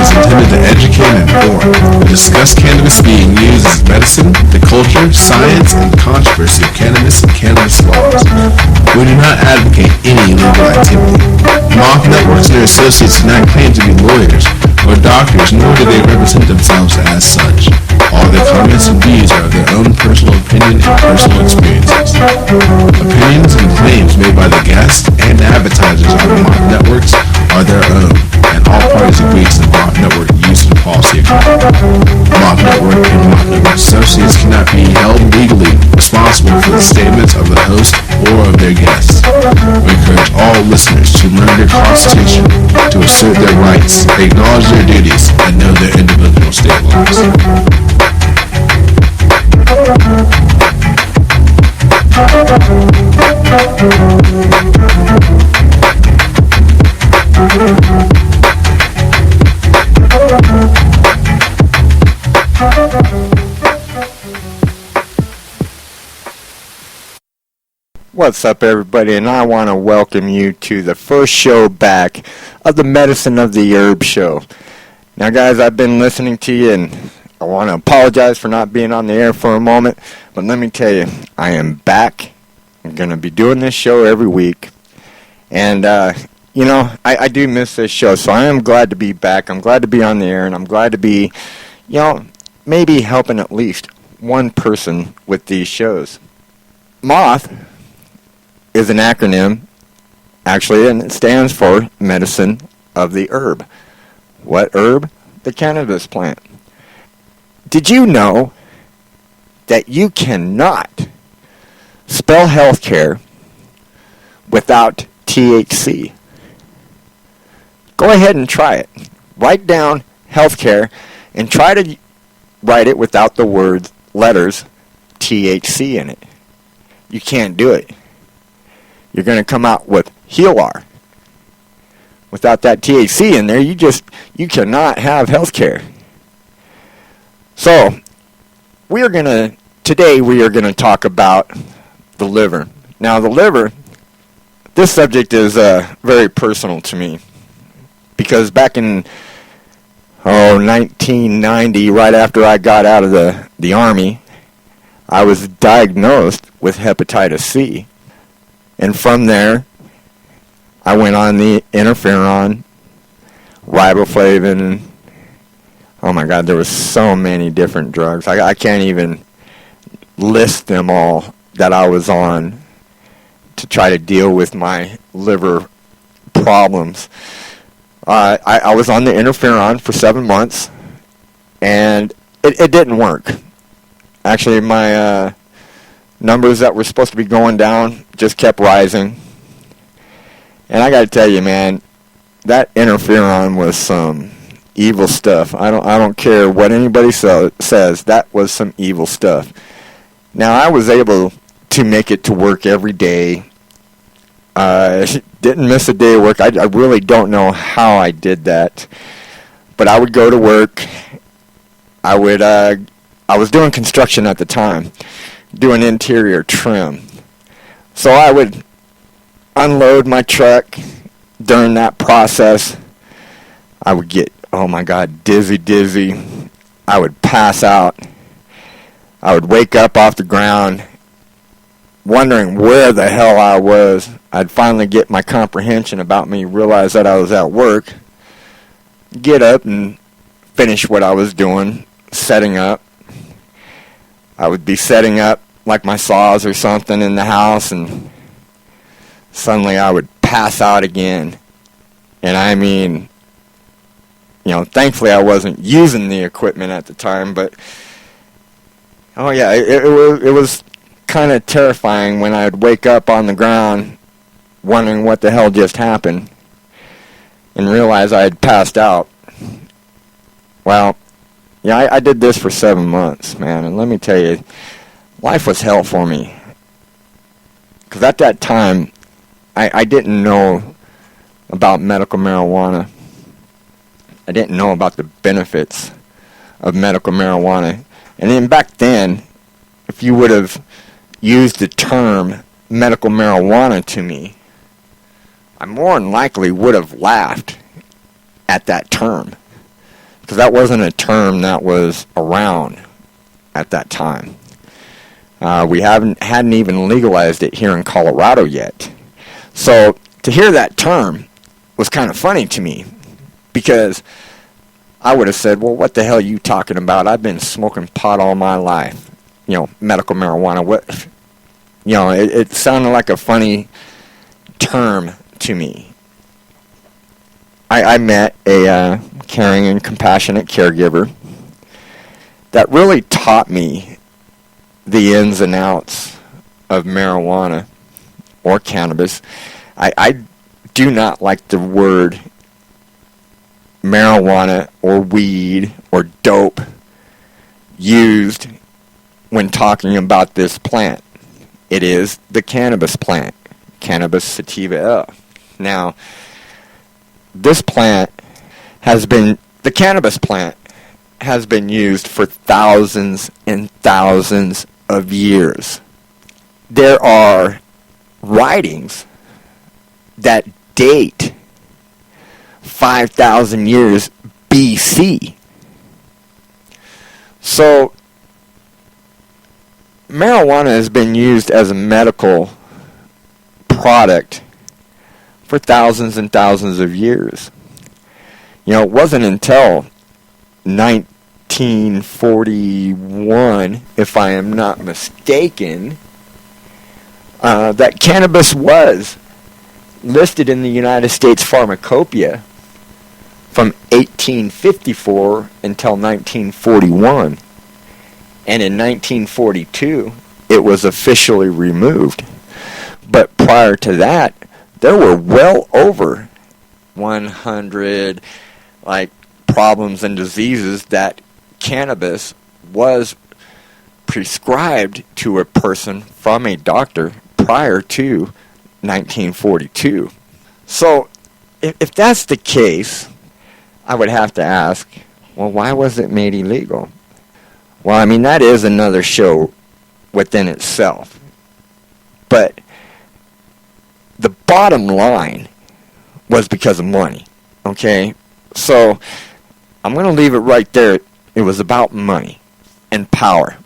is intended to educate and inform, and discuss cannabis being used as medicine, the culture, science, and controversy of cannabis and cannabis laws. We do not advocate any illegal activity. Moth Networks and their associates do not claim to be lawyers or doctors, nor do they represent themselves as such. All their comments and views are of their own personal opinion and personal experiences. Opinions and claims made by the guests and advertisers on Moth Networks are their own, and all parties agree to the Moth Network use and policy agreement. Moth Network and Moth Network associates cannot be held legally responsible for the statements of the host or of their guests. We encourage all listeners to learn their Constitution, to assert their rights, acknowledge their duties, and know their individual state laws. What's up, everybody, and I want to welcome you to the first show back of the Medicine of the Herb show. Now, guys, I've been listening to you, and I want to apologize for not being on the air for a moment, but let me tell you, I am back. I'm going to be doing this show every week, and, I do miss this show, so I am glad to be back. I'm glad to be on the air, and I'm glad to be, maybe helping at least one person with these shows. Moth is an acronym, actually, and it stands for Medicine of the Herb. What herb? The cannabis plant. Did you know that you cannot spell healthcare without THC? Go ahead and try it. Write down healthcare and try to write it without the letters THC in it. You can't do it. You're going to come out with Healar. Without that THC in there, you cannot have healthcare. So, today we are going to talk about the liver. Now, the liver, this subject is very personal to me, because back in 1990, right after I got out of the Army, I was diagnosed with hepatitis C. And from there, I went on the interferon, riboflavin. Oh my God, there was so many different drugs. I can't even list them all that I was on to try to deal with my liver problems. I was on the interferon for 7 months, and it didn't work. Actually, my numbers that were supposed to be going down just kept rising. And I got to tell you, man, that interferon was some evil stuff. I don't care what anybody says. That was some evil stuff. Now, I was able to make it to work every day. Didn't miss a day of work. I really don't know how I did that. But I would go to work. I was doing construction at the time, doing interior trim. So I would unload my truck during that process. I would get, oh my God, dizzy. I would pass out. I would wake up off the ground wondering where the hell I was. I'd finally get my comprehension about me, realize that I was at work, get up and finish what I was doing, setting up. I would be setting up like my saws or something in the house, and suddenly I would pass out again. And I mean, thankfully I wasn't using the equipment at the time, but oh yeah, it was kind of terrifying when I'd wake up on the ground wondering what the hell just happened and realize I had passed out. Well, yeah, I did this for 7 months, man, and let me tell you, life was hell for me. Because at that time, I didn't know about medical marijuana. I didn't know about the benefits of medical marijuana. And then back then, if you would have used the term medical marijuana to me, I more than likely would have laughed at that term. because that wasn't a term that was around at that time. We hadn't even legalized it here in Colorado yet. So to hear that term was kind of funny to me, because I would have said, well, what the hell are you talking about? I've been smoking pot all my life. Medical marijuana. What? It sounded like a funny term to me. I met a caring and compassionate caregiver that really taught me the ins and outs of marijuana or cannabis. I do not like the word marijuana or weed or dope used when talking about this plant. It is the cannabis plant, Cannabis sativa L. Now, the cannabis plant has been used for thousands and thousands of years. There are writings that date 5,000 years BC. So, marijuana has been used as a medical product for thousands and thousands of years. It wasn't until 1941, if I am not mistaken, that cannabis was listed in the United States Pharmacopoeia from 1854 until 1941. And in 1942, it was officially removed. But prior to that, there were well over 100 problems and diseases that cannabis was prescribed to a person from a doctor prior to 1942. So, if that's the case, I would have to ask, well, why was it made illegal? Well, that is another show within itself. But the bottom line was because of money, okay? So, I'm going to leave it right there. It was about money and power.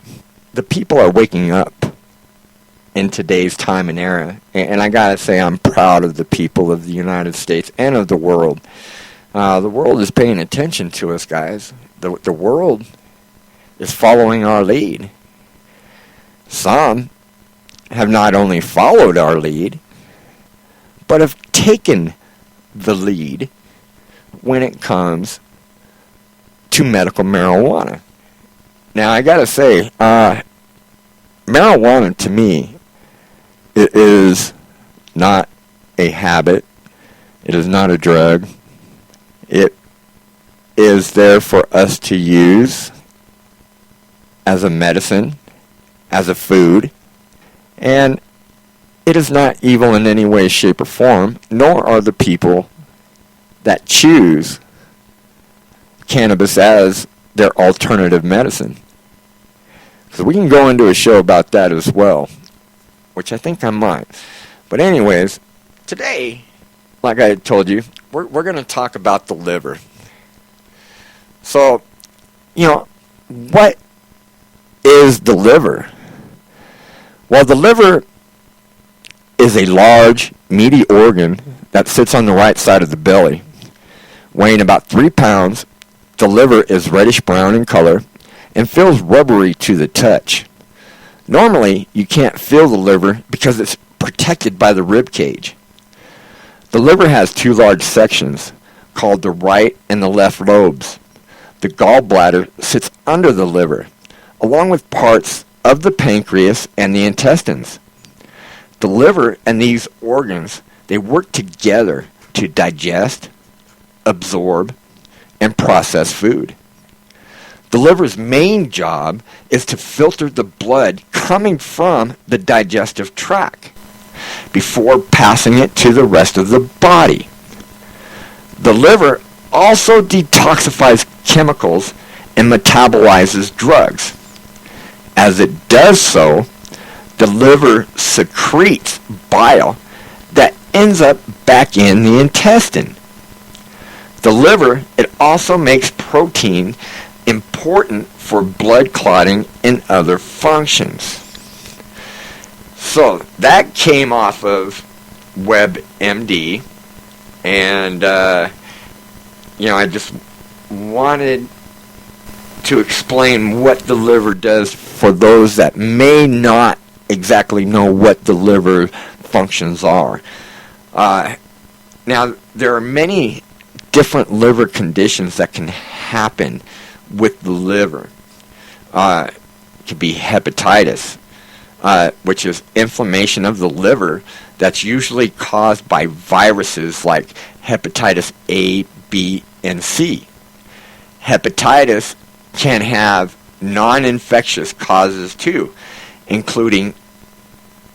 The people are waking up in today's time and era. And I got to say, I'm proud of the people of the United States and of the world. The world is paying attention to us, guys. The world is following our lead. Some have not only followed our lead, but have taken the lead when it comes to medical marijuana. Now, I gotta say, marijuana to me, it is not a habit. It is not a drug. It is there for us to use as a medicine, as a food, and it is not evil in any way, shape, or form, nor are the people that choose cannabis as their alternative medicine. So we can go into a show about that as well, which I think I might. But anyways, today, like I told you, we're going to talk about the liver. So, what is the liver? Well, the liver is a large, meaty organ that sits on the right side of the belly. Weighing about 3 pounds, the liver is reddish brown in color and feels rubbery to the touch. Normally, you can't feel the liver because it's protected by the rib cage. The liver has 2 large sections called the right and the left lobes. The gallbladder sits under the liver, along with parts of the pancreas and the intestines. The liver and these organs, they work together to digest, absorb, and process food. The liver's main job is to filter the blood coming from the digestive tract before passing it to the rest of the body. The liver also detoxifies chemicals and metabolizes drugs. As it does so, the liver secretes bile that ends up back in the intestine. The liver, it also makes protein important for blood clotting and other functions. So that came off of WebMD, and I just wanted to explain what the liver does for those that may not exactly know what the liver functions are. Now, there are many different liver conditions that can happen with the liver. It could be hepatitis, which is inflammation of the liver that's usually caused by viruses like hepatitis A, B, and C. Hepatitis can have non-infectious causes too, including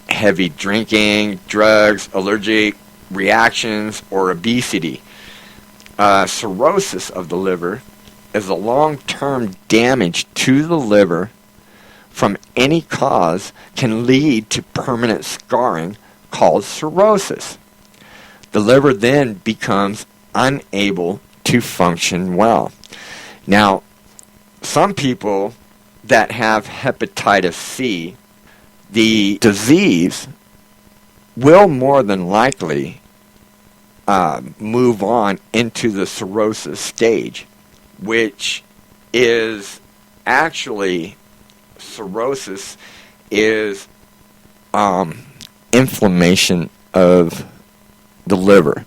heavy drinking, drugs, allergic reactions, or obesity. Cirrhosis of the liver is a long-term damage to the liver from any cause can lead to permanent scarring called cirrhosis. The liver then becomes unable to function well. Now, some people that have hepatitis C, the disease will more than likely move on into the cirrhosis stage, which is actually, cirrhosis is inflammation of the liver.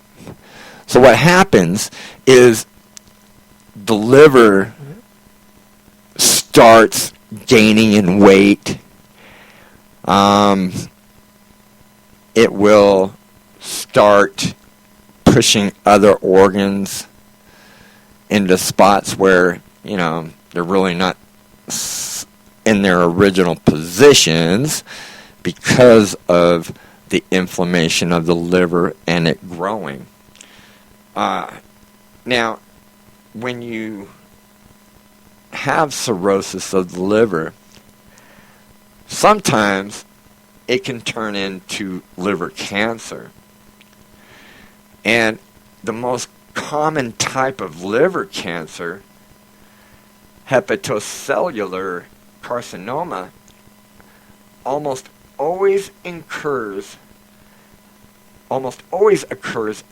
So what happens is the liver starts gaining in weight. It will start pushing other organs into spots where, they're really not in their original positions because of the inflammation of the liver and it growing. Now, when you have cirrhosis of the liver, sometimes it can turn into liver cancer. And the most common type of liver cancer, hepatocellular carcinoma, almost always occurs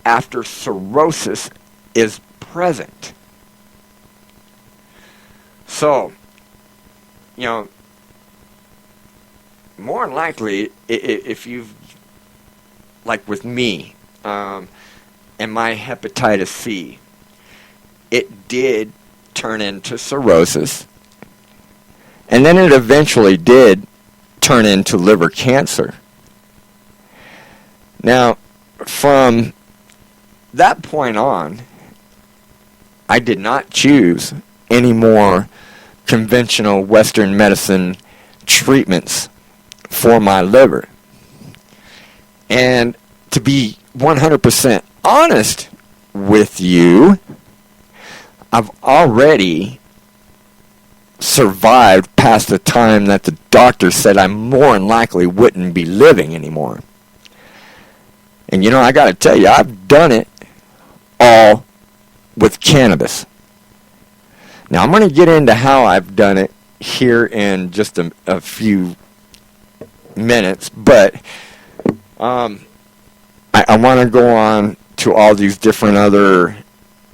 after cirrhosis is present. So, more than likely, if you've, like with me, and my hepatitis C, it did turn into cirrhosis, and then it eventually did turn into liver cancer. Now, from that point on, I did not choose any more conventional Western medicine treatments for my liver. And to be 100% honest with you, I've already survived past the time that the doctor said I more than likely wouldn't be living anymore. And I got to tell you, I've done it all with cannabis. Now, I'm going to get into how I've done it here in just a few minutes, but I want to go on to all these different other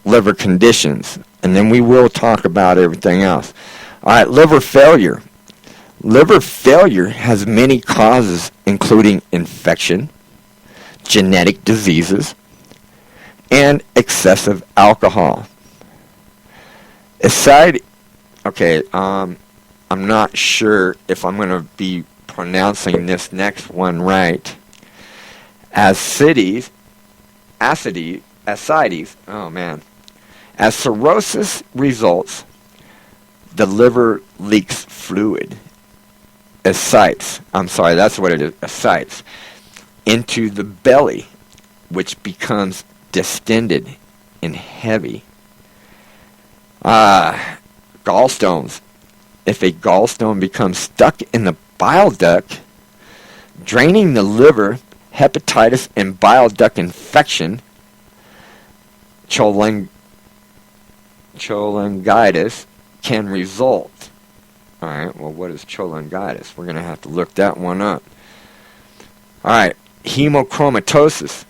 liver conditions, and then we will talk about everything else. All right, liver failure. Liver failure has many causes, including infection, genetic diseases, and excessive alcohol. I'm not sure if I'm going to be pronouncing this next one right. Ascites. Oh man. As cirrhosis results, the liver leaks fluid. Ascites. I'm sorry, that's what it is. Ascites. Into the belly, which becomes distended and heavy. Gallstones. If a gallstone becomes stuck in the bile duct, draining the liver, hepatitis and bile duct infection, cholangitis can result. All right, well, what is cholangitis? We're going to have to look that one up. All right, hemochromatosis.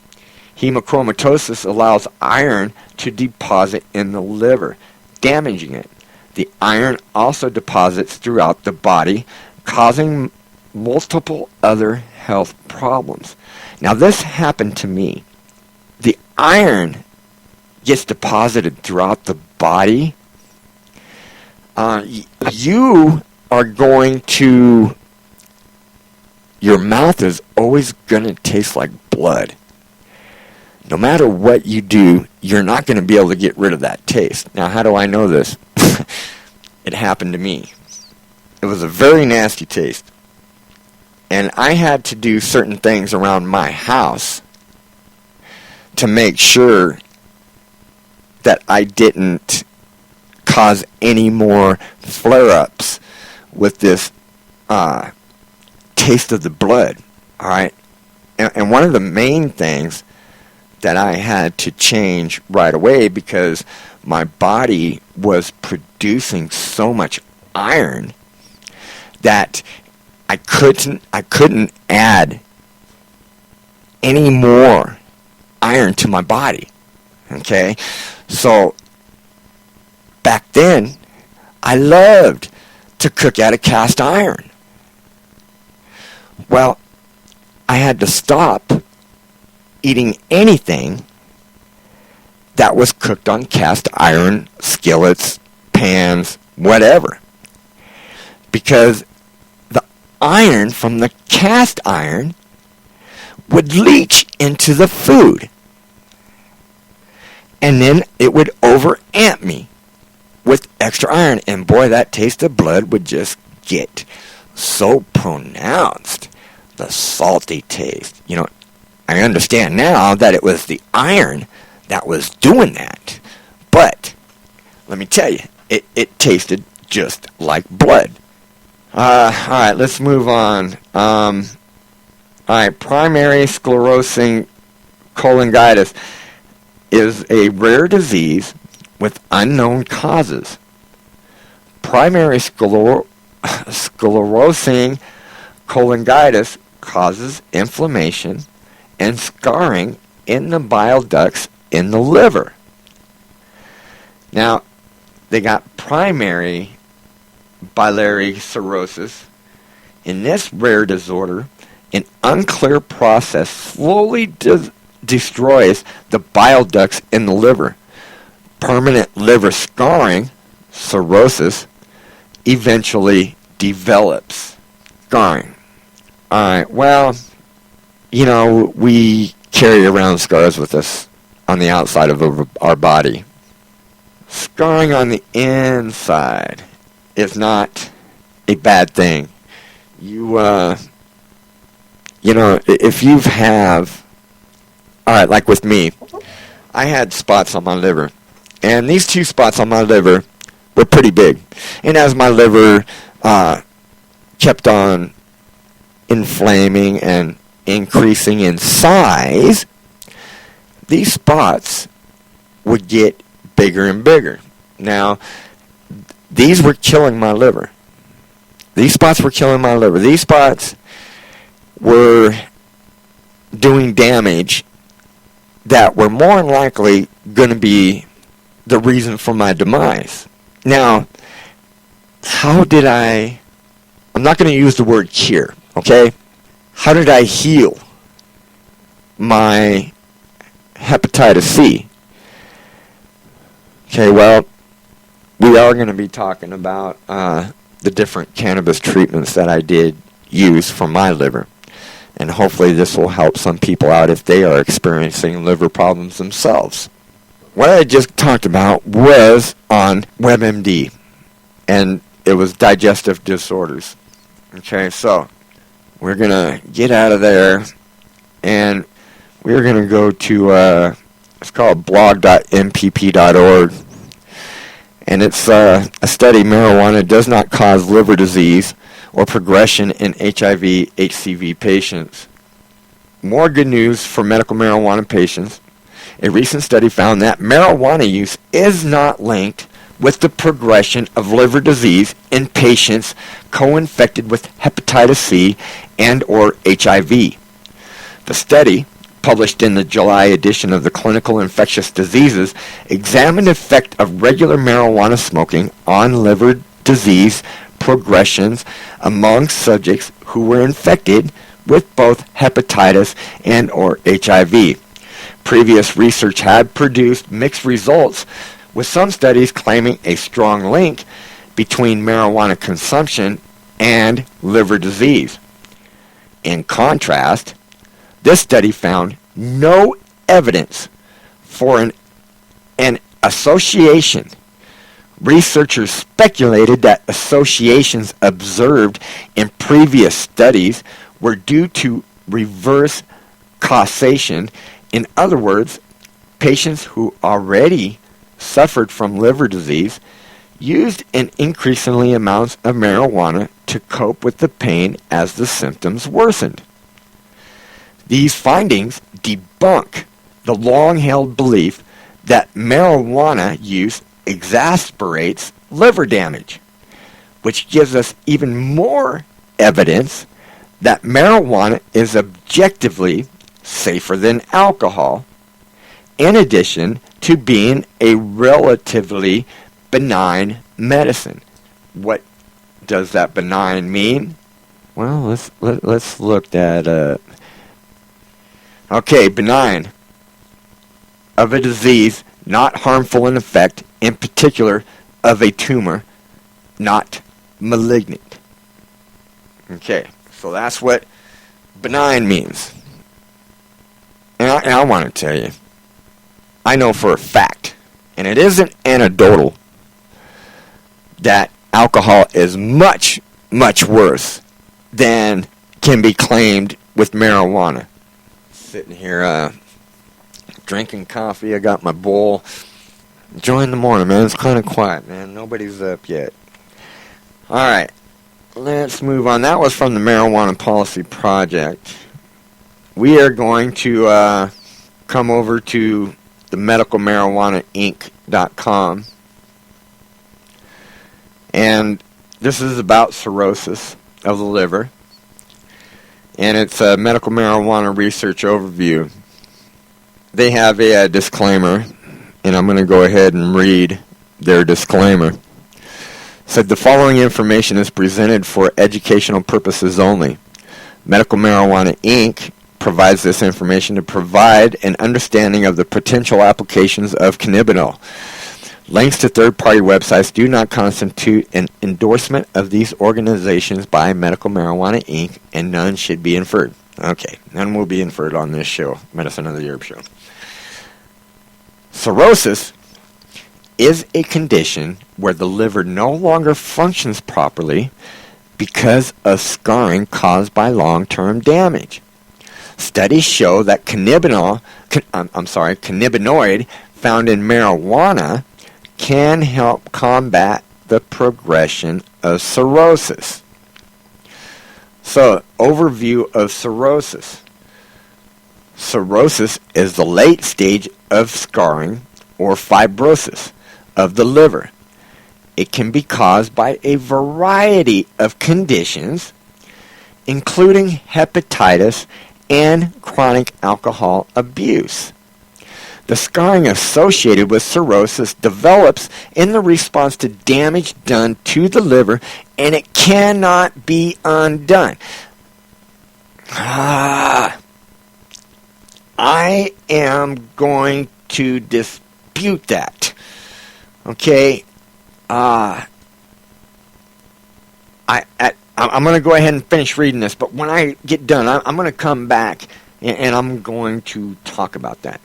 Hemochromatosis allows iron to deposit in the liver, damaging it. The iron also deposits throughout the body, causing multiple other health problems. Now, this happened to me. The iron gets deposited throughout the body. You are going to... Your mouth is always going to taste like blood. No matter what you do, you're not going to be able to get rid of that taste. Now, how do I know this? It happened to me. It was a very nasty taste. And I had to do certain things around my house to make sure that I didn't cause any more flare-ups with this taste of the blood. All right? And one of the main things that I had to change right away, because my body was producing so much iron that I couldn't add any more iron to my body. Okay? So back then, I loved to cook out of cast iron. Well, I had to stop eating anything that was cooked on cast iron skillets, pans, whatever. Because the iron from the cast iron would leach into the food. And then it would overamp me with extra iron. And boy, that taste of blood would just get so pronounced. The salty taste. You know, I understand now that it was the iron that was doing that. But, let me tell you, it tasted just like blood. Alright, let's move on. Alright, primary sclerosing cholangitis is a rare disease with unknown causes. Primary sclerosing cholangitis causes inflammation and scarring in the bile ducts in the liver. Now, they got primary biliary cirrhosis. In this rare disorder, an unclear process slowly destroys the bile ducts in the liver. Permanent liver scarring, cirrhosis, eventually develops. Scarring. Alright, well, you know, we carry around scars with us on the outside of our body. Scarring on the inside is not a bad thing. You know, if you have, alright, like with me, I had spots on my liver. And these two spots on my liver were pretty big. And as my liver kept on inflaming and increasing in size, these spots would get bigger and bigger. Now, these were killing my liver. These spots were killing my liver. These spots were doing damage that were more than likely going to be the reason for my demise. Now, how did I'm not going to use the word cure, okay? How did I heal my hepatitis C? Okay, well, we are going to be talking about the different cannabis treatments that I did use for my liver. And hopefully this will help some people out if they are experiencing liver problems themselves. What I just talked about was on WebMD, and it was digestive disorders. Okay, so we're going to get out of there, and we're going to go to, it's called blog.mpp.org, and it's a study: marijuana does not cause liver disease or progression in HIV/HCV patients. More good news for medical marijuana patients. A recent study found that marijuana use is not linked with the progression of liver disease in patients co-infected with hepatitis C and or HIV. The study, published in the July edition of the Clinical Infectious Diseases, examined the effect of regular marijuana smoking on liver disease progressions among subjects who were infected with both hepatitis and or HIV. Previous research had produced mixed results, with some studies claiming a strong link between marijuana consumption and liver disease. In contrast, this study found no evidence for an association. Researchers speculated that associations observed in previous studies were due to reverse causation. In other words, patients who already suffered from liver disease used an increasingly amounts of marijuana to cope with the pain as the symptoms worsened. These findings debunk the long-held belief that marijuana use exacerbates liver damage, which gives us even more evidence that marijuana is objectively safer than alcohol, in addition to being a relatively benign medicine. What does that benign mean? Well, let's look at benign, of a disease not harmful in effect, in particular of a tumor, not malignant. Okay, so that's what benign means. And I want to tell you, I know for a fact, and it isn't anecdotal, that alcohol is much, much worse than can be claimed with marijuana. Sitting here drinking coffee, I got my bowl. Enjoying the morning, man. It's kind of quiet, man. Nobody's up yet. Alright, let's move on. That was from the Marijuana Policy Project. We are going to come over to the medicalmarijuanainc.com. And this is about cirrhosis of the liver. And it's a medical marijuana research overview. They have a disclaimer, and I'm going to go ahead and read their disclaimer. It said, the following information is presented for educational purposes only. Medical Marijuana Inc. provides this information to provide an understanding of the potential applications of cannabinol. Links to third-party websites do not constitute an endorsement of these organizations by Medical Marijuana Inc., and none should be inferred. Okay, none will be inferred on this show, Medicine of the Herb Show. Cirrhosis is a condition where the liver no longer functions properly because of scarring caused by long-term damage. Studies show that cannabinoid found in marijuana can help combat the progression of cirrhosis. So, overview of cirrhosis. Cirrhosis is the late stage of scarring or fibrosis of the liver. It can be caused by a variety of conditions, including hepatitis and chronic alcohol abuse. The scarring associated with cirrhosis develops in the response to damage done to the liver, and it cannot be undone. I am going to dispute that. Okay? I'm going to go ahead and finish reading this, but when I get done, I'm going to come back and I'm going to talk about that.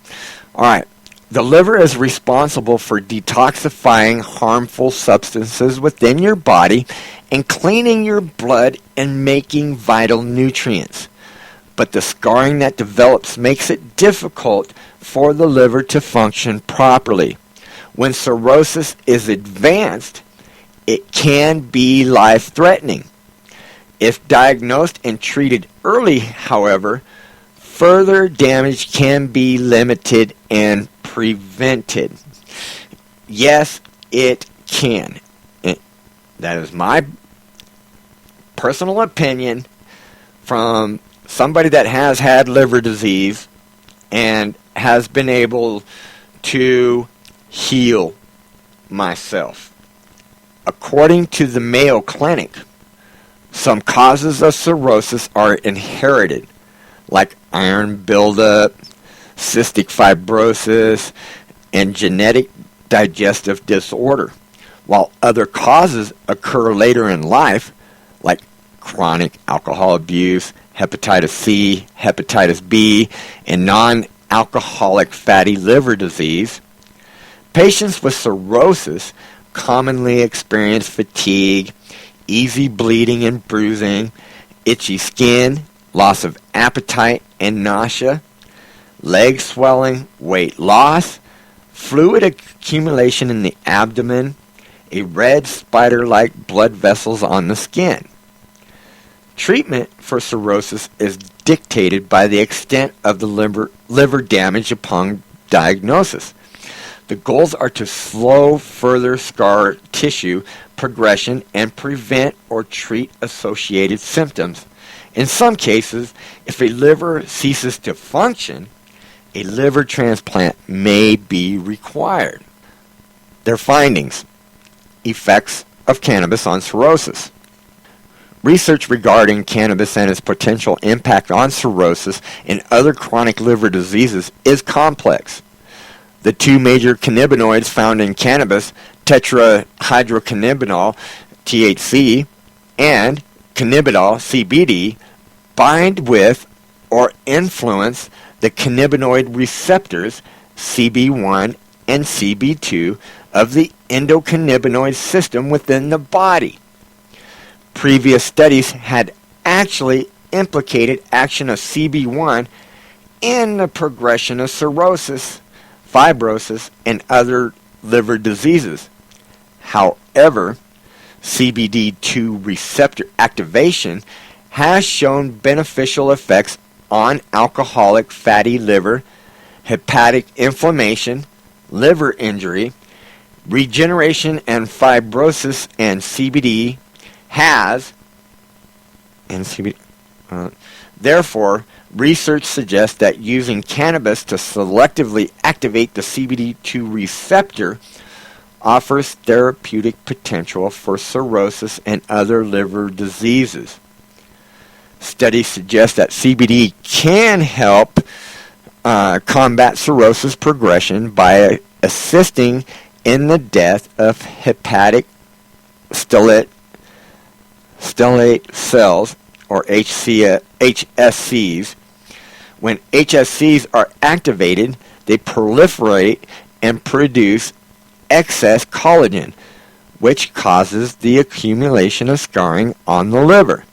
All right. The liver is responsible for detoxifying harmful substances within your body and cleaning your blood and making vital nutrients. But the scarring that develops makes it difficult for the liver to function properly. When cirrhosis is advanced, it can be life-threatening. If diagnosed and treated early, however, further damage can be limited and prevented. Yes, it can. That is my personal opinion from somebody that has had liver disease and has been able to heal myself. According to the Mayo Clinic, some causes of cirrhosis are inherited, like iron buildup, cystic fibrosis, and genetic digestive disorder, while other causes occur later in life, like chronic alcohol abuse, hepatitis C, hepatitis B, and non-alcoholic fatty liver disease. Patients with cirrhosis commonly experience fatigue, easy bleeding and bruising, itchy skin, loss of appetite and nausea, leg swelling, weight loss, fluid accumulation in the abdomen, a red spider-like blood vessels on the skin. Treatment for cirrhosis is dictated by the extent of the liver damage upon diagnosis. The goals are to slow further scar tissue progression and prevent or treat associated symptoms. In some cases, if a liver ceases to function, a liver transplant may be required. Their findings: effects of cannabis on cirrhosis. Research regarding cannabis and its potential impact on cirrhosis and other chronic liver diseases is complex. The two major cannabinoids found in cannabis, tetrahydrocannabinol, THC, and cannabidiol, CBD, bind with or influence the cannabinoid receptors, CB1 and CB2, of the endocannabinoid system within the body. Previous studies had actually implicated action of CB1 in the progression of cirrhosis, fibrosis, and other liver diseases. However, CBD2 receptor activation has shown beneficial effects on alcoholic fatty liver, hepatic inflammation, liver injury, regeneration and fibrosis, and CBD has, therefore, research suggests that using cannabis to selectively activate the CBD2 receptor offers therapeutic potential for cirrhosis and other liver diseases. Studies suggest that CBD can help combat cirrhosis progression by assisting in the death of hepatic stellate cells, or HSCs. When HSCs are activated, they proliferate and produce excess collagen, which causes the accumulation of scarring on the liver.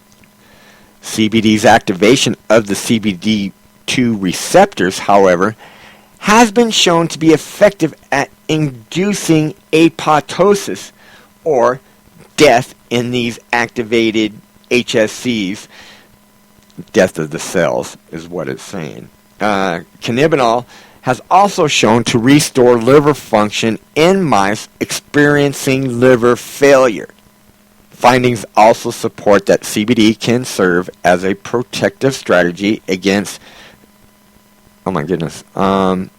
CBD's activation of the CBD2 receptors, however, has been shown to be effective at inducing apoptosis, or death in these activated HSCs. Death of the cells is what it's saying. Cannabinol has also shown to restore liver function in mice experiencing liver failure. Findings also support that CBD can serve as a protective strategy against, ISCHEMIA,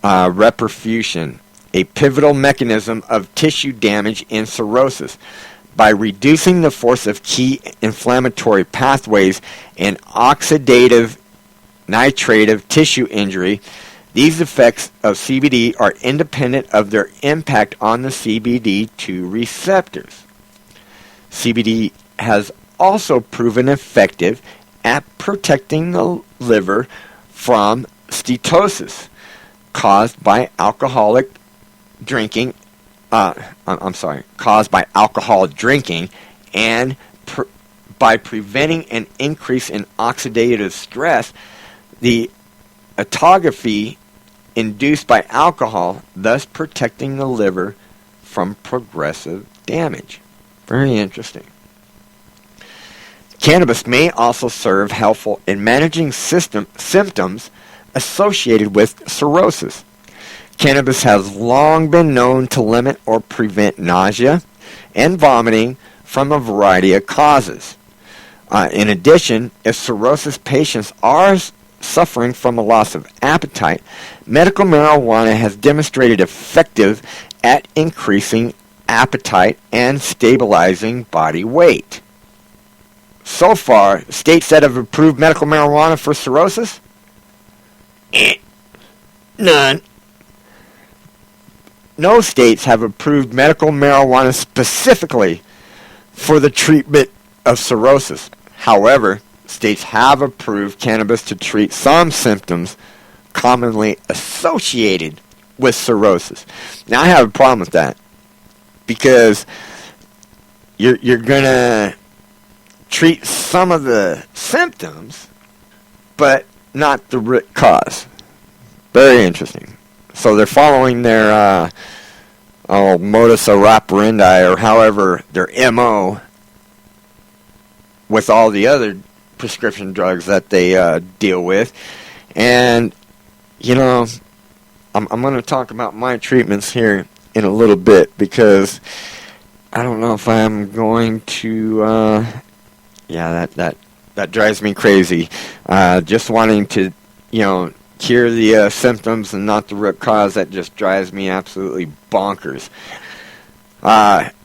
reperfusion, a pivotal mechanism of tissue damage in cirrhosis. By reducing the force of key inflammatory pathways and oxidative nitrative tissue injury, these effects of CBD are independent of their impact on the CBD2 receptors. CBD has also proven effective at protecting the liver from steatosis caused by alcohol drinking and by preventing an increase in oxidative stress, the autophagy induced by alcohol, thus protecting the liver from progressive damage. Very interesting. Cannabis may also serve helpful in managing symptoms associated with cirrhosis. Cannabis has long been known to limit or prevent nausea and vomiting from a variety of causes. In addition, if cirrhosis patients are suffering from a loss of appetite, medical marijuana has demonstrated effective at increasing appetite and stabilizing body weight. So far, states that have approved medical marijuana for cirrhosis? None. No states have approved medical marijuana specifically for the treatment of cirrhosis. However, states have approved cannabis to treat some symptoms commonly associated with cirrhosis. Now, I have a problem with that because you're going to treat some of the symptoms, but not the root cause. Very interesting. So they're following their modus operandi, or however their MO, with all the other prescription drugs that they deal with. And, you know, I'm going to talk about my treatments here in a little bit, because I don't know if I'm going to, that drives me crazy. Just wanting to, cure the symptoms and not the root cause, that just drives me absolutely bonkers.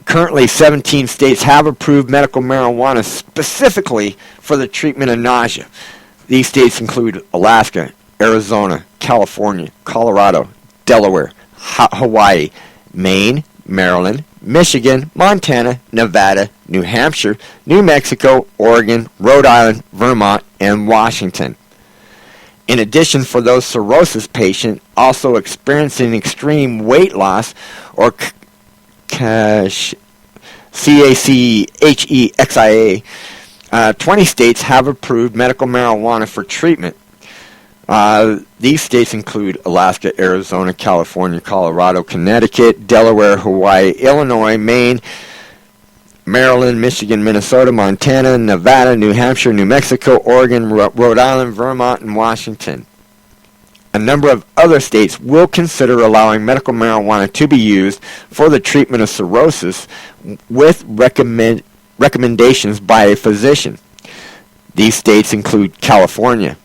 Currently, 17 states have approved medical marijuana specifically for the treatment of nausea. These states include Alaska, Arizona, California, Colorado, Delaware, Hawaii, Maine, Maryland, Michigan, Montana, Nevada, New Hampshire, New Mexico, Oregon, Rhode Island, Vermont, and Washington. In addition, for those cirrhosis patients also experiencing extreme weight loss, or CACHEXIA, 20 states have approved medical marijuana for treatment. These states include Alaska, Arizona, California, Colorado, Connecticut, Delaware, Hawaii, Illinois, Maine, Maryland, Michigan, Minnesota, Montana, Nevada, New Hampshire, New Mexico, Oregon, Rhode Island, Vermont, and Washington. A number of other states will consider allowing medical marijuana to be used for the treatment of cirrhosis with recommendations by a physician. These states include California.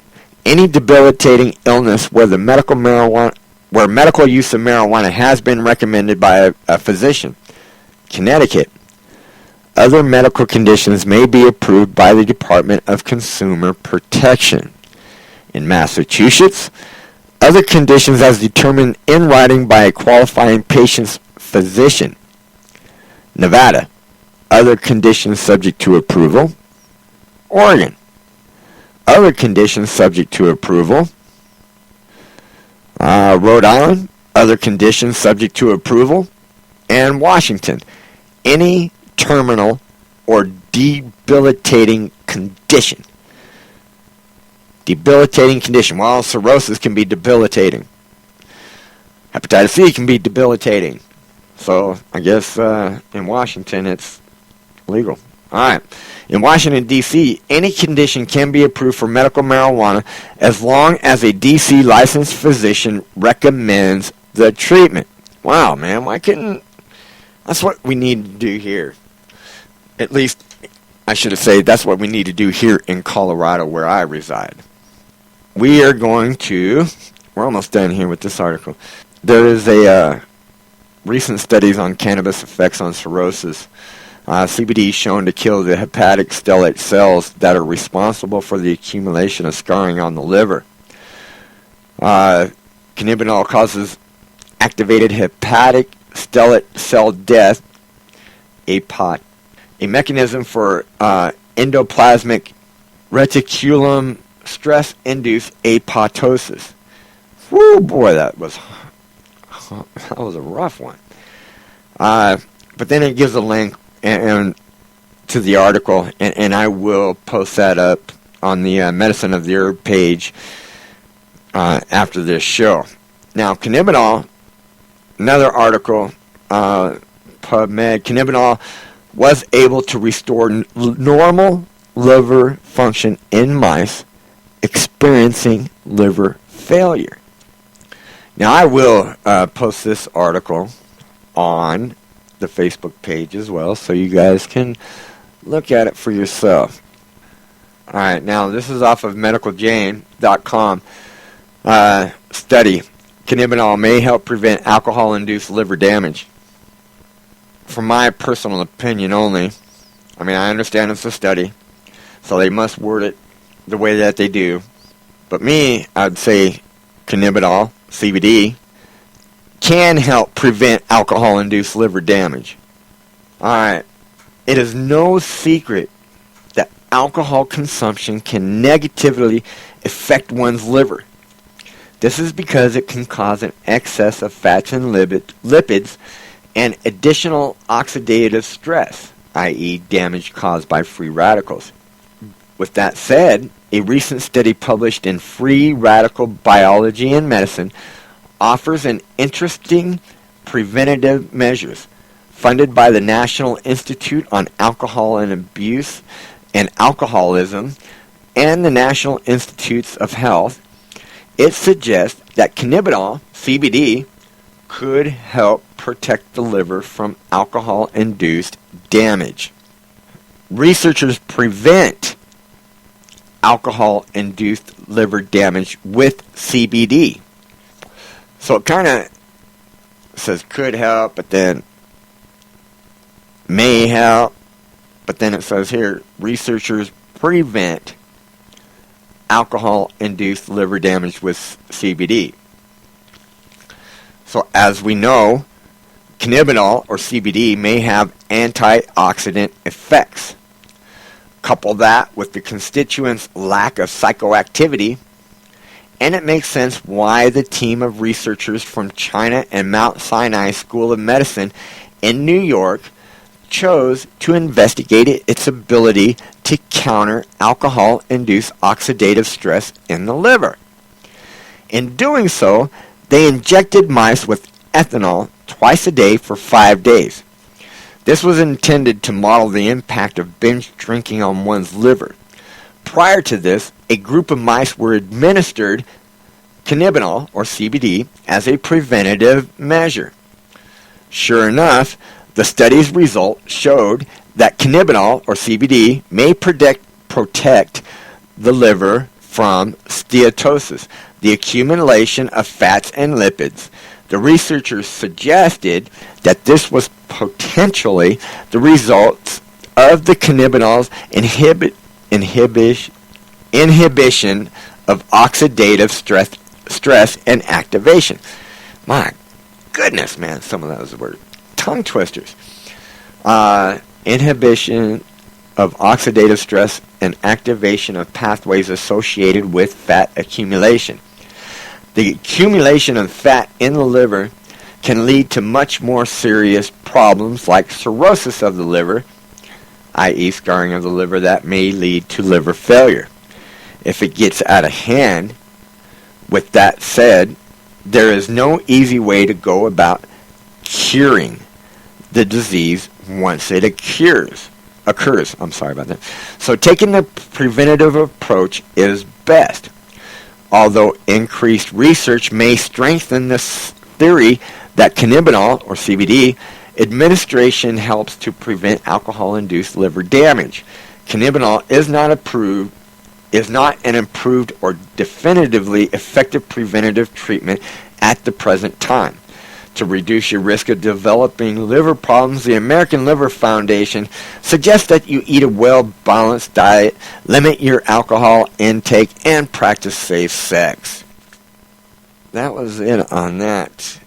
Any debilitating illness where medical use of marijuana has been recommended by a physician. Connecticut. Other medical conditions may be approved by the Department of Consumer Protection. In Massachusetts, other conditions as determined in writing by a qualifying patient's physician. Nevada. Other conditions subject to approval. Oregon. Other conditions subject to approval. Rhode Island. Other conditions subject to approval. And Washington. Any terminal or debilitating condition. Debilitating condition. Well, cirrhosis can be debilitating. Hepatitis C can be debilitating. So I guess in Washington it's legal. All right. In Washington, D.C., any condition can be approved for medical marijuana as long as a D.C. licensed physician recommends the treatment. Wow, man. Why couldn't... That's what we need to do here. At least, I should have said, that's what we need to do here in Colorado, where I reside. We are going to... We're almost done here with this article. There is a recent studies on cannabis effects on cirrhosis. CBD is shown to kill the hepatic stellate cells that are responsible for the accumulation of scarring on the liver. Cannabinol causes activated hepatic stellate cell death, APOT, a mechanism for endoplasmic reticulum stress-induced apoptosis. Woo, boy, that was a rough one. But then it gives a link and to the article, and I will post that up on the Medicine of the Herb page after this show. Now, cannabinol, another article, PubMed, cannabinol was able to restore normal liver function in mice experiencing liver failure. Now, I will post this article on the Facebook page as well, so you guys can look at it for yourself. Alright, now this is off of medicaljane.com. Study. Cannabinol may help prevent alcohol-induced liver damage. From my personal opinion only, I mean, I understand it's a study, so they must word it the way that they do. But me, I'd say cannabinol, CBD, can help prevent alcohol-induced liver damage. Alright, it is no secret that alcohol consumption can negatively affect one's liver. This is because it can cause an excess of fats and lipids and additional oxidative stress, i.e. damage caused by free radicals. With that said, a recent study published in Free Radical Biology and Medicine offers an interesting preventative measures funded by the National Institute on Alcohol and Abuse and Alcoholism and the National Institutes of Health. It suggests that cannabinol, CBD, could help protect the liver from alcohol-induced damage. Researchers prevent alcohol-induced liver damage with CBD. So it kind of says could help, but then may help, but then it says here, researchers prevent alcohol-induced liver damage with CBD. So as we know, cannabinol or CBD may have antioxidant effects. Couple that with the constituents' lack of psychoactivity, and it makes sense why the team of researchers from China and Mount Sinai School of Medicine in New York chose to investigate its ability to counter alcohol-induced oxidative stress in the liver. In doing so, they injected mice with ethanol twice a day for 5 days. This was intended to model the impact of binge drinking on one's liver. Prior to this, a group of mice were administered cannabinol or CBD as a preventative measure. Sure enough, the study's result showed that cannabinol or CBD may protect the liver from steatosis, the accumulation of fats and lipids. The researchers suggested that this was potentially the result of the cannabinol's inhibition of oxidative stress and activation. My goodness, man, some of that was the word. Tongue twisters. Inhibition of oxidative stress and activation of pathways associated with fat accumulation. The accumulation of fat in the liver can lead to much more serious problems like cirrhosis of the liver, i.e. scarring of the liver that may lead to liver failure. If it gets out of hand, with that said, there is no easy way to go about curing the disease once it occurs. So taking the preventative approach is best. Although increased research may strengthen this theory that cannabinol or CBD administration helps to prevent alcohol-induced liver damage. Cannabinol is not an approved or definitively effective preventative treatment at the present time. To reduce your risk of developing liver problems, the American Liver Foundation suggests that you eat a well-balanced diet, limit your alcohol intake, and practice safe sex. That was it on that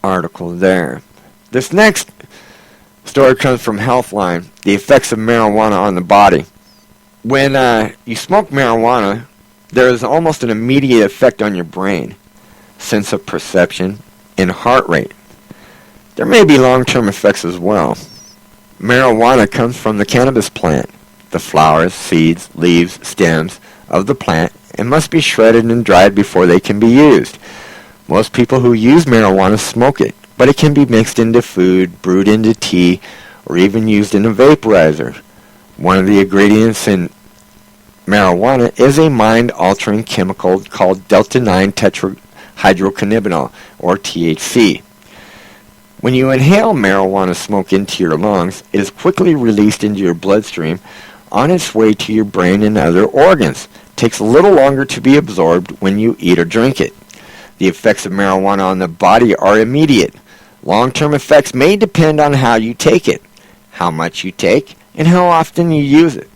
article there. This next story comes from Healthline, the effects of marijuana on the body. When you smoke marijuana, there is almost an immediate effect on your brain, sense of perception, and heart rate. There may be long-term effects as well. Marijuana comes from the cannabis plant, the flowers, seeds, leaves, stems of the plant, and must be shredded and dried before they can be used. Most people who use marijuana smoke it, but it can be mixed into food, brewed into tea, or even used in a vaporizer. One of the ingredients in marijuana is a mind-altering chemical called delta-9 tetrahydrocannabinol, or THC. When you inhale marijuana smoke into your lungs, it is quickly released into your bloodstream on its way to your brain and other organs. It takes a little longer to be absorbed when you eat or drink it. The effects of marijuana on the body are immediate. Long-term effects may depend on how you take it, how much you take, and how often you use it.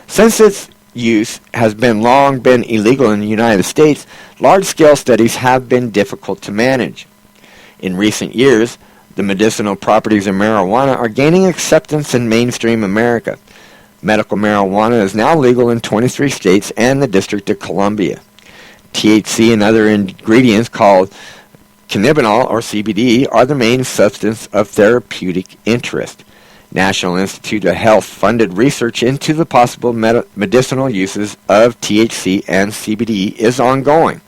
Since its use has long been illegal in the United States, large-scale studies have been difficult to manage. In recent years, the medicinal properties of marijuana are gaining acceptance in mainstream America. Medical marijuana is now legal in 23 states and the District of Columbia. THC and other ingredients called cannabinol, or CBD, are the main substance of therapeutic interest. National Institute of Health funded research into the possible medicinal uses of THC and CBD is ongoing.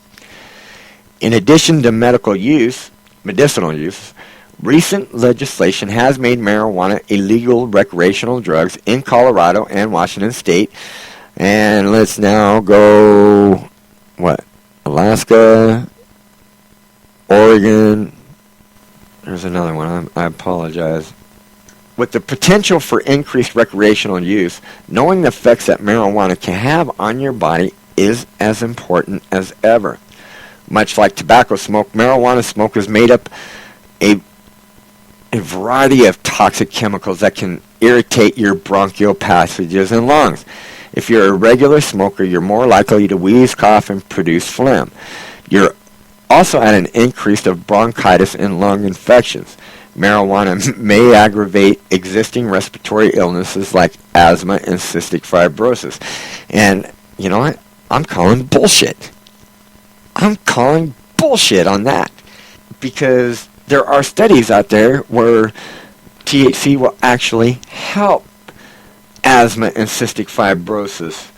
In addition to medicinal use, recent legislation has made marijuana illegal recreational drugs in Colorado and Washington State. And let's now go, Alaska, Oregon. There's another one. I apologize. With the potential for increased recreational use, knowing the effects that marijuana can have on your body is as important as ever. Much like tobacco smoke, marijuana smoke is made up a variety of toxic chemicals that can irritate your bronchial passages and lungs. If you're a regular smoker, you're more likely to wheeze, cough, and produce phlegm. You're also at an increase of bronchitis and lung infections. Marijuana may aggravate existing respiratory illnesses like asthma and cystic fibrosis. And you know what? I'm calling bullshit. I'm calling bullshit on that. Because there are studies out there where THC will actually help asthma and cystic fibrosis,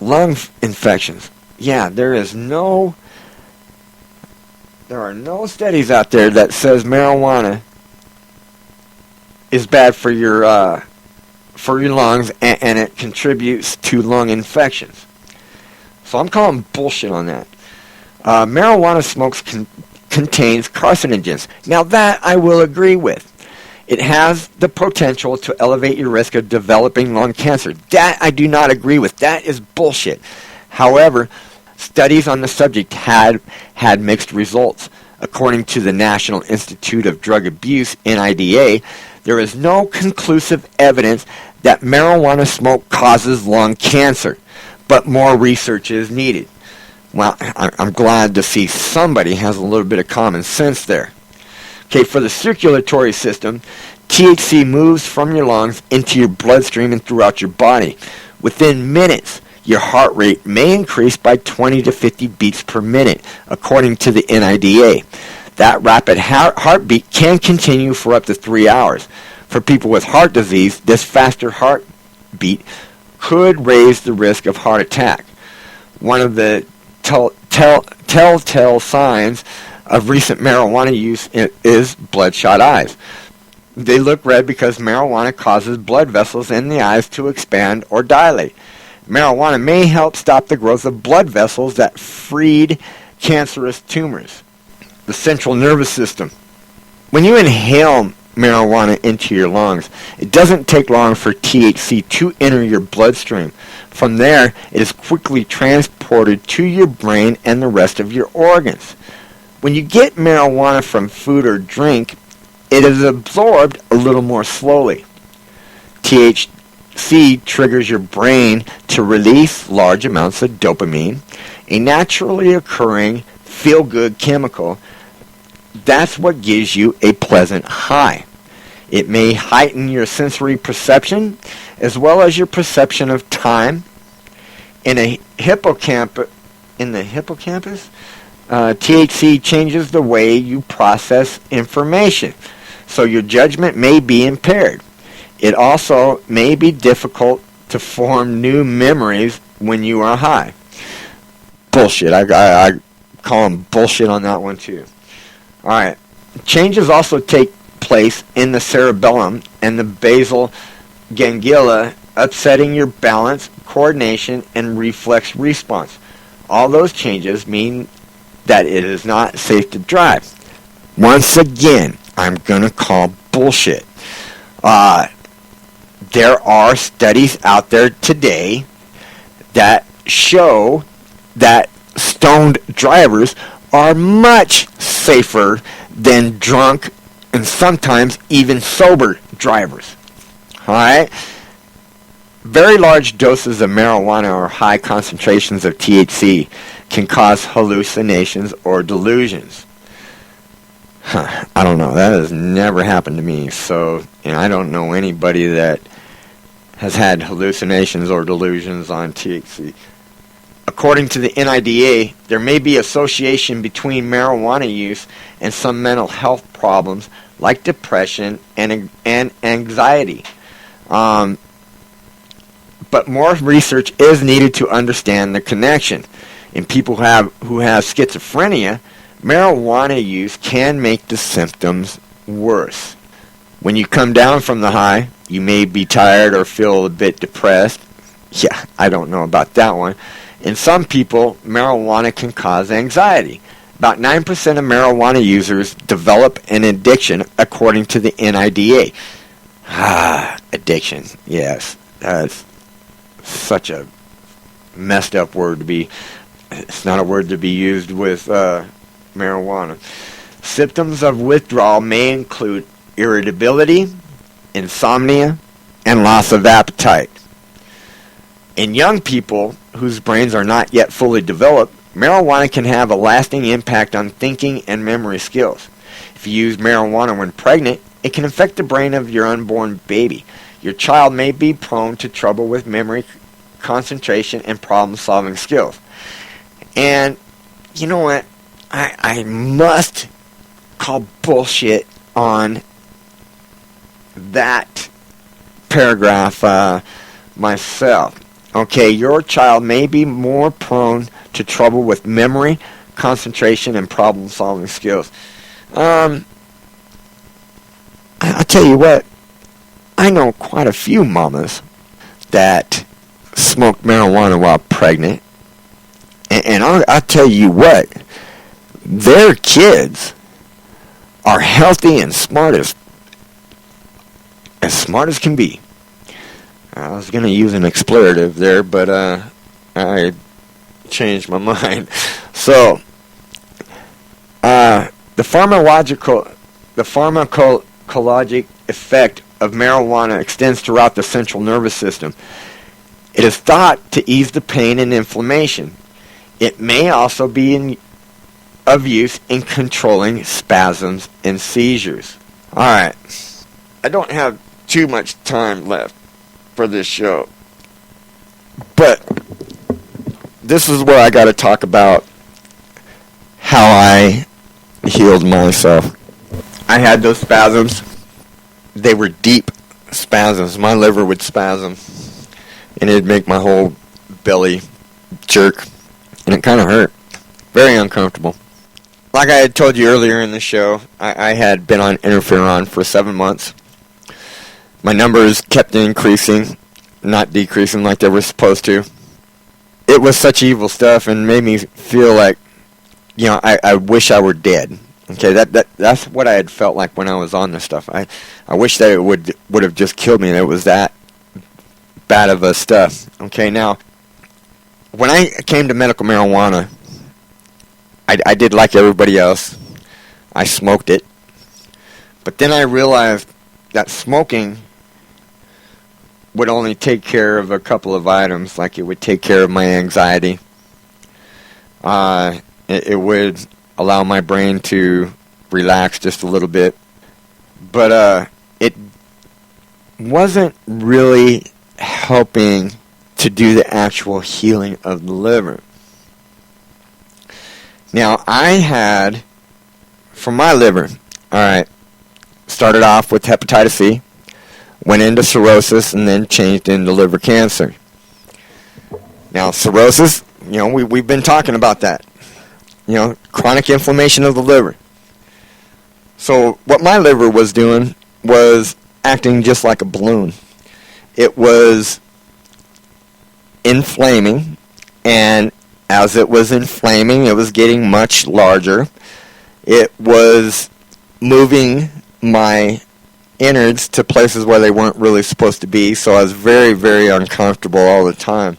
lung infections. Yeah, there are no studies out there that says marijuana is bad for your lungs and it contributes to lung infections. So I'm calling bullshit on that. Marijuana smokes contains carcinogens. Now that I will agree with. It has the potential to elevate your risk of developing lung cancer. That I do not agree with. That is bullshit. However, studies on the subject had mixed results. According to the National Institute of Drug Abuse, NIDA, there is no conclusive evidence that marijuana smoke causes lung cancer, but more research is needed. Well, I'm glad to see somebody has a little bit of common sense there. Okay, for the circulatory system, THC moves from your lungs into your bloodstream and throughout your body. Within minutes, your heart rate may increase by 20 to 50 beats per minute, according to the NIDA. That rapid heartbeat can continue for up to 3 hours. For people with heart disease, this faster heartbeat could raise the risk of heart attack. One of the telltale signs of recent marijuana use is bloodshot eyes. They look red because marijuana causes blood vessels in the eyes to expand or dilate. Marijuana may help stop the growth of blood vessels that feed cancerous tumors. The central nervous system. When you inhale marijuana into your lungs, it doesn't take long for THC to enter your bloodstream. From there, it is quickly transported to your brain and the rest of your organs. When you get marijuana from food or drink, it is absorbed a little more slowly. THC triggers your brain to release large amounts of dopamine, a naturally occurring feel-good chemical. That's what gives you a pleasant high. It may heighten your sensory perception as well as your perception of time. In the hippocampus, THC changes the way you process information, so your judgment may be impaired. It also may be difficult to form new memories when you are high. Bullshit. I call them bullshit on that one too. All right. Changes also take place in the cerebellum and the basal ganglia upsetting your balance, coordination, and reflex response. All those changes mean that it is not safe to drive. Once again, I'm going to call bullshit. There are studies out there today that show that stoned drivers are much safer than drunk and sometimes even sober drivers. Alright? Very large doses of marijuana or high concentrations of THC can cause hallucinations or delusions. I don't know. That has never happened to me. So, I don't know anybody that has had hallucinations or delusions on THC. According to the NIDA, there may be association between marijuana use and some mental health problems like depression and anxiety. But more research is needed to understand the connection. In people who have schizophrenia, marijuana use can make the symptoms worse. When you come down from the high, you may be tired or feel a bit depressed. Yeah, I don't know about that one. In some people, marijuana can cause anxiety. About 9% of marijuana users develop an addiction, according to the NIDA. Addiction. Yes, that's such a messed up word to be. It's not a word to be used with marijuana. Symptoms of withdrawal may include irritability, insomnia, and loss of appetite. In young people whose brains are not yet fully developed, marijuana can have a lasting impact on thinking and memory skills. If you use marijuana when pregnant, it can affect the brain of your unborn baby. Your child may be prone to trouble with memory, concentration, and problem-solving skills. And you know what? I must call bullshit on that paragraph myself. Okay, your child may be more prone to trouble with memory, concentration, and problem-solving skills. I'll tell you what, I know quite a few mamas that smoked marijuana while pregnant, and I'll tell you what, their kids are healthy and smart as can be. I was going to use an expletive there, but I changed my mind. So, the pharmacologic effect of marijuana extends throughout the central nervous system. It is thought to ease the pain and inflammation. It may also be of use in controlling spasms and seizures. Alright, I don't have too much time left for this show, but this is where I got to talk about how I healed myself. I had those spasms. They were deep spasms. My liver would spasm, and it'd make my whole belly jerk, and it kind of hurt. Very uncomfortable. Like I had told you earlier in the show, I had been on interferon for 7 months. My numbers kept increasing, not decreasing like they were supposed to. It was such evil stuff and made me feel like, I wish I were dead. Okay, that's what I had felt like when I was on this stuff. I wish that it would have just killed me and it was that bad of a stuff. Okay, now, when I came to medical marijuana, I did like everybody else. I smoked it. But then I realized that smoking would only take care of a couple of items, like it would take care of my anxiety. It would allow my brain to relax just a little bit. But it wasn't really helping to do the actual healing of the liver. Now, I had, for my liver, started off with hepatitis C, went into cirrhosis, and then changed into liver cancer. Now, cirrhosis, we've been talking about that. Chronic inflammation of the liver. So, what my liver was doing was acting just like a balloon. It was inflaming, and as it was inflaming, it was getting much larger. It was moving my innards to places where they weren't really supposed to be, so I was very, very uncomfortable all the time.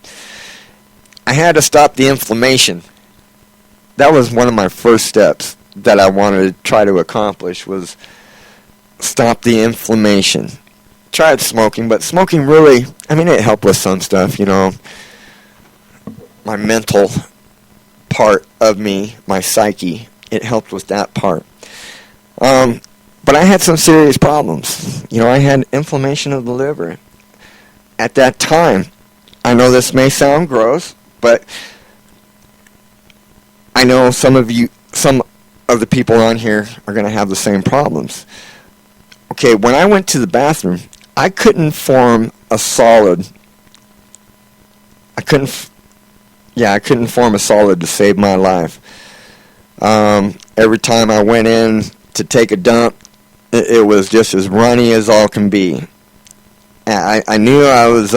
I had to stop the inflammation. That was one of my first steps that I wanted to try to accomplish, was stop the inflammation. Tried smoking, but smoking really, it helped with some stuff, my mental part of me, my psyche, it helped with that part. But I had some serious problems. I had inflammation of the liver. At that time, I know this may sound gross, but I know some of the people on here are going to have the same problems. Okay, when I went to the bathroom, I couldn't form a solid. I couldn't form a solid to save my life. Every time I went in to take a dump, it was just as runny as all can be. I knew I was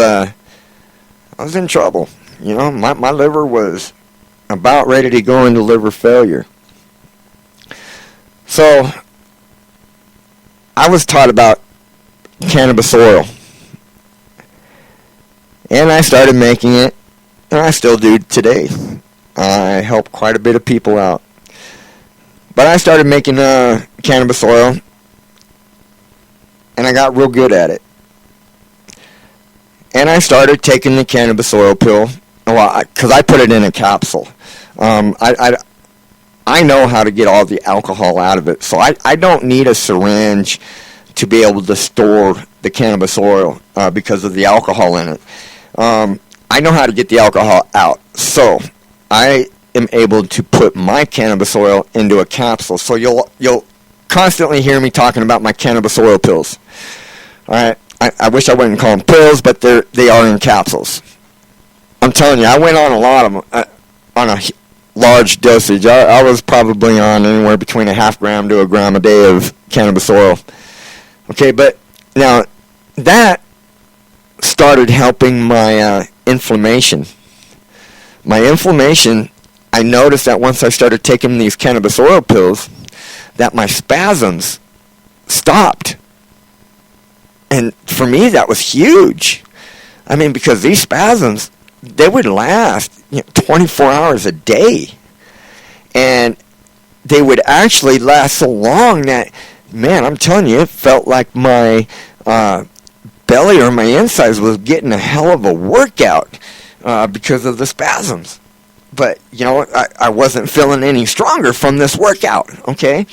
in trouble. My liver was about ready to go into liver failure. So I was taught about cannabis oil, and I started making it, and I still do today. I help quite a bit of people out. But I started making cannabis oil, and I got real good at it. And I started taking the cannabis oil pill, because I put it in a capsule. I know how to get all the alcohol out of it, so I don't need a syringe to be able to store the cannabis oil because of the alcohol in it. I know how to get the alcohol out, so I am able to put my cannabis oil into a capsule. So you'll constantly hear me talking about my cannabis oil pills. All right, I wish I wouldn't call them pills, but they are in capsules. I'm telling you, I went on a lot of them, on a large dosage. I was probably on anywhere between a half gram to a gram a day of cannabis oil. Okay, but now that started helping my inflammation. My inflammation, I noticed that once I started taking these cannabis oil pills, that my spasms stopped. And for me, that was huge. Because these spasms, they would last 24 hours a day. And they would actually last so long that, man, I'm telling you, it felt like my belly or my insides was getting a hell of a workout because of the spasms. But, I wasn't feeling any stronger from this workout, okay?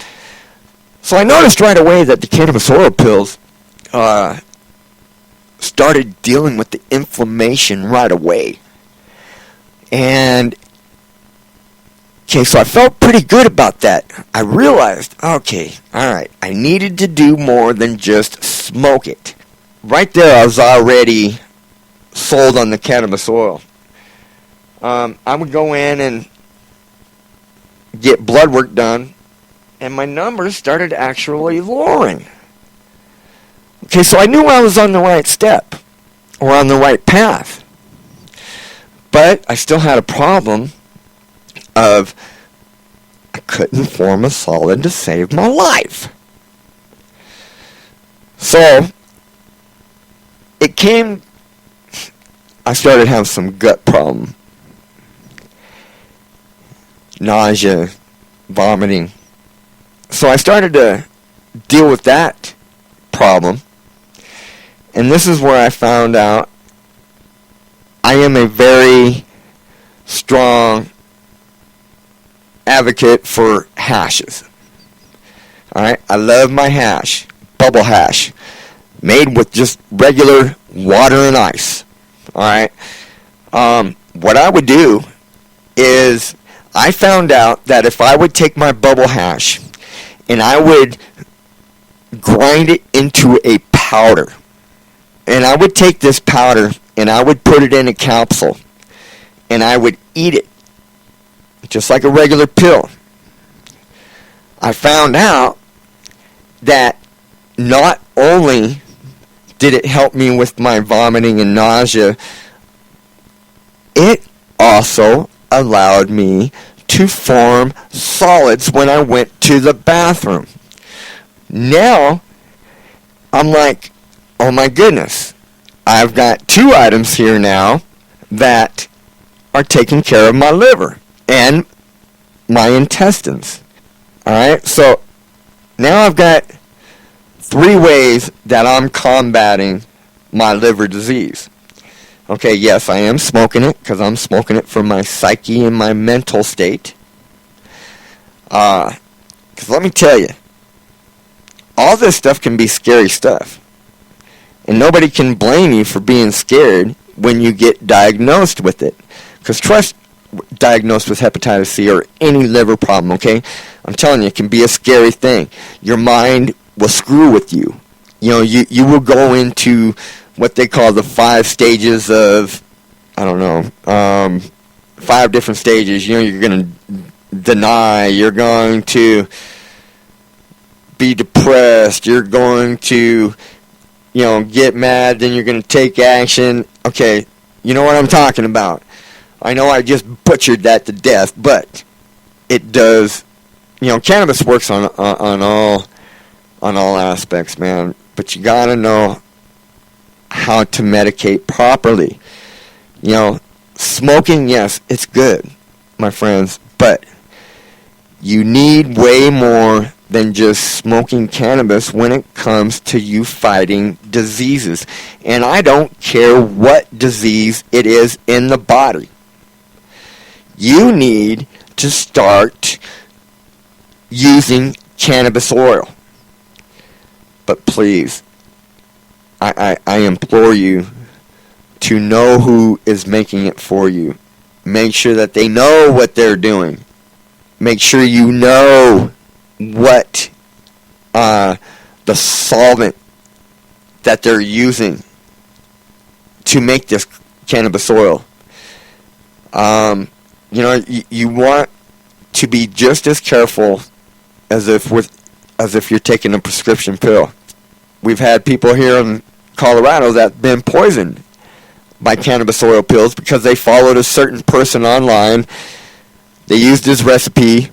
So I noticed right away that the cannabis oil pills started dealing with the inflammation right away. And, okay, so I felt pretty good about that. I realized, okay, all right, I needed to do more than just smoke it. Right there, I was already sold on the cannabis oil. I would go in and get blood work done, and my numbers started actually lowering. Okay, so I knew I was on the right step, or on the right path. But I still had a problem of I couldn't form a solid to save my life. So I started having some gut problem. Nausea, vomiting. So I started to deal with that problem. And this is where I found out I am a very strong advocate for hashes. Alright, I love my hash, bubble hash, made with just regular water and ice. Alright, what I would do is I found out that if I would take my bubble hash and I would grind it into a powder, and I would take this powder and I would put it in a capsule and I would eat it just like a regular pill. I found out that not only did it help me with my vomiting and nausea it also allowed me to form solids when I went to the bathroom. Now, I'm like, oh my goodness, I've got 2 items here now that are taking care of my liver and my intestines. Alright, so now I've got 3 ways that I'm combating my liver disease. Okay, yes, I am smoking it because I'm smoking it for my psyche and my mental state. Because let me tell you, all this stuff can be scary stuff. And nobody can blame you for being scared when you get diagnosed with it. Because trust, diagnosed with hepatitis C or any liver problem, okay? I'm telling you, it can be a scary thing. Your mind will screw with you. You know, you will go into what they call the 5 stages of, I don't know, 5 different stages. You know, you're going to deny, you're going to be depressed, you're going to, you know, get mad, then you're going to take action. Okay, you know what I'm talking about. I know I just butchered that to death, but it does, you know, cannabis works on all aspects, man. But you got to know how to medicate properly. You know, smoking, yes, it's good, my friends, but you need way more than just smoking cannabis when it comes to you fighting diseases. And I don't care what disease it is in the body. You need to start using cannabis oil. But please, I implore you to know who is making it for you. Make sure that they know what they're doing. Make sure you know what the solvent that they're using to make this cannabis oil. You know, you want to be just as careful as if you're taking a prescription pill. We've had people here in Colorado that have been poisoned by cannabis oil pills because they followed a certain person online. They used his recipe,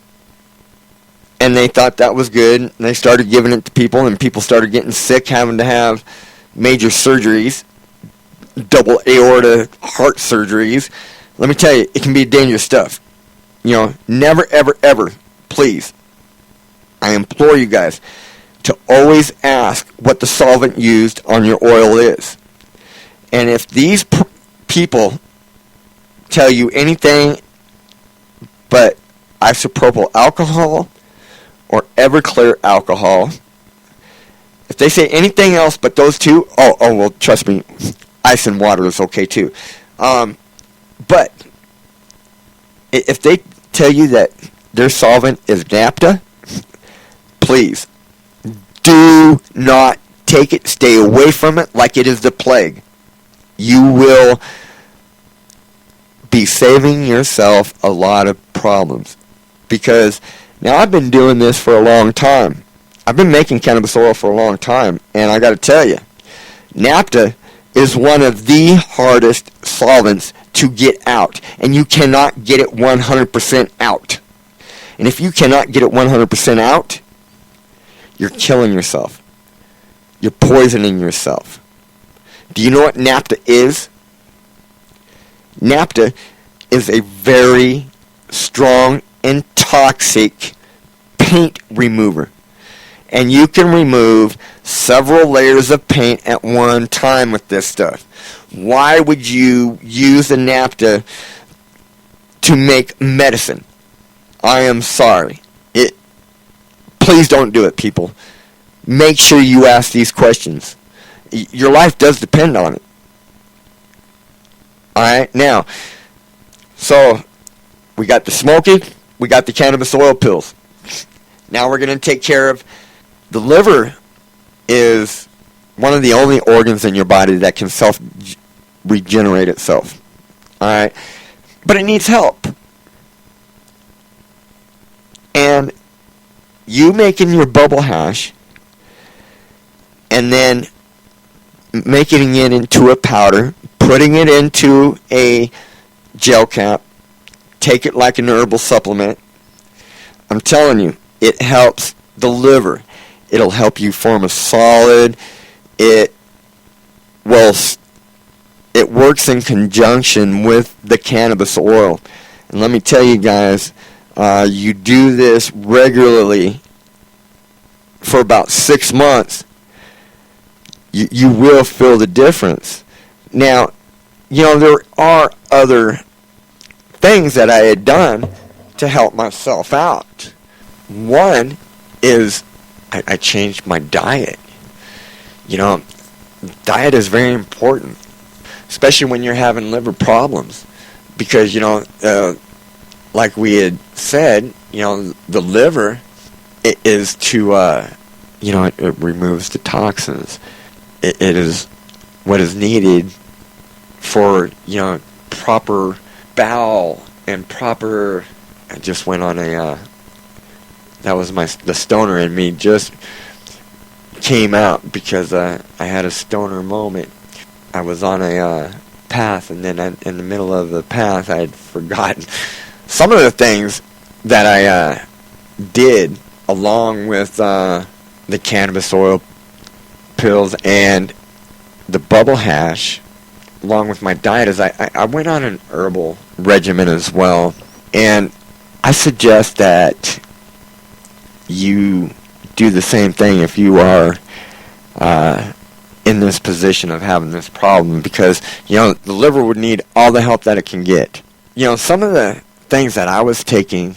and they thought that was good, and they started giving it to people, and people started getting sick, having to have major surgeries, double aorta heart surgeries. Let me tell you, it can be dangerous stuff. You know, never, ever, ever, please, I implore you guys to always ask what the solvent used on your oil is. And if these people tell you anything but isopropyl alcohol or Everclear alcohol, if they say anything else but those 2, oh well, trust me, ice and water is okay too. But if they tell you that their solvent is naphtha, please do not take it. Stay away from it like it is the plague. You will be saving yourself a lot of problems. Because now I've been doing this for a long time. I've been making cannabis oil for a long time. And I got to tell you, naphtha is one of the hardest solvents to get out. And you cannot get it 100% out. And if you cannot get it 100% out, you're killing yourself. You're poisoning yourself. Do you know what naphtha is? Naphtha is a very strong and toxic paint remover. And you can remove several layers of paint at one time with this stuff. Why would you use the naphtha to make medicine? I am sorry. Please don't do it, people. Make sure you ask these questions. Your life does depend on it. Alright, now, so we got the smoking, we got the cannabis oil pills. Now we're going to take care of the liver. Is one of the only organs in your body that can self-regenerate itself. Alright? But it needs help. And you making your bubble hash and then making it into a powder, putting it into a gel cap. Take it like an herbal supplement. I'm telling you, it helps the liver. It'll help you form a solid. It works in conjunction with the cannabis oil. And let me tell you guys, you do this regularly for about 6 months, you will feel the difference. Now, there are other things that I had done to help myself out. One is I changed my diet. Diet is very important, especially when you're having liver problems, because like we had said, the liver, it is to it removes the toxins. It is what is needed for proper bowel and proper. I just went on a that was the stoner in me just came out because I had a stoner moment. I was on a path, and then in the middle of the path I had forgotten some of the things that I did along with the cannabis oil pills and the bubble hash, along with my diet. Is I went on an herbal regimen as well, and I suggest that you do the same thing if you are in this position of having this problem, because the liver would need all the help that it can get. Some of the things that I was taking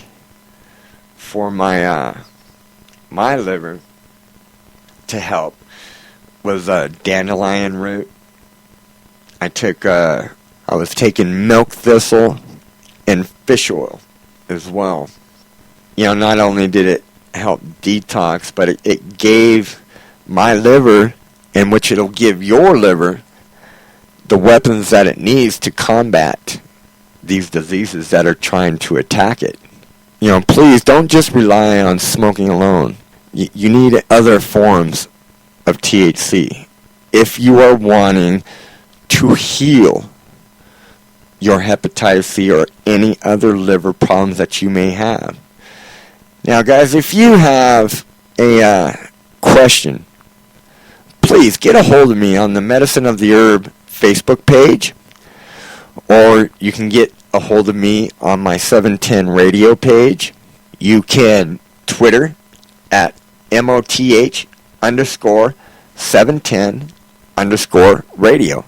for my my liver to help was dandelion root. I was taking milk thistle and fish oil as well. Not only did it help detox, but it gave my liver, in which it'll give your liver, the weapons that it needs to combat these diseases that are trying to attack it. Please don't just rely on smoking alone. You need other forms of THC if you are wanting to heal your hepatitis C or any other liver problems that you may have. Now, guys, if you have a question, please get a hold of me on the Medicine of the Herb Facebook page, or you can get a hold of me on my 710 radio page. You can Twitter at MOTH_710_radio.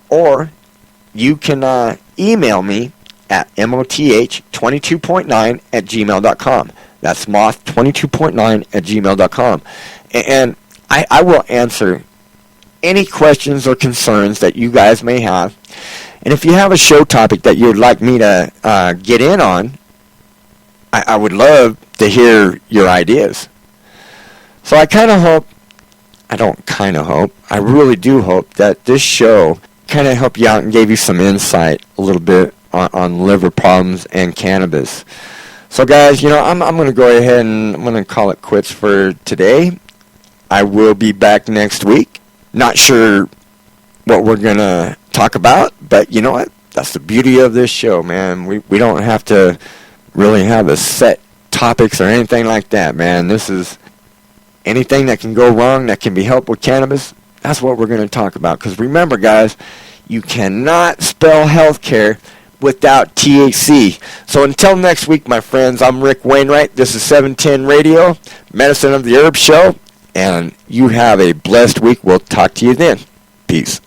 Or you can email me at moth22.9@gmail.com. That's moth22.9@gmail.com. And I will answer any questions or concerns that you guys may have. And if you have a show topic that you would like me to get in on, I would love to hear your ideas. So I really do hope that this show kind of helped you out and gave you some insight a little bit on liver problems and cannabis. So guys, I'm going to go ahead and I'm going to call it quits for today. I will be back next week. Not sure what we're going to talk about, but you know what? That's the beauty of this show, man. We don't have to really have a set topics or anything like that, man. This is anything that can go wrong that can be helped with cannabis. That's what we're going to talk about. Because remember, guys, you cannot spell healthcare without THC. So until next week, my friends, I'm Rick Wainwright. This is 710 Radio, Medicine of the Herb Show, and you have a blessed week. We'll talk to you then. Peace.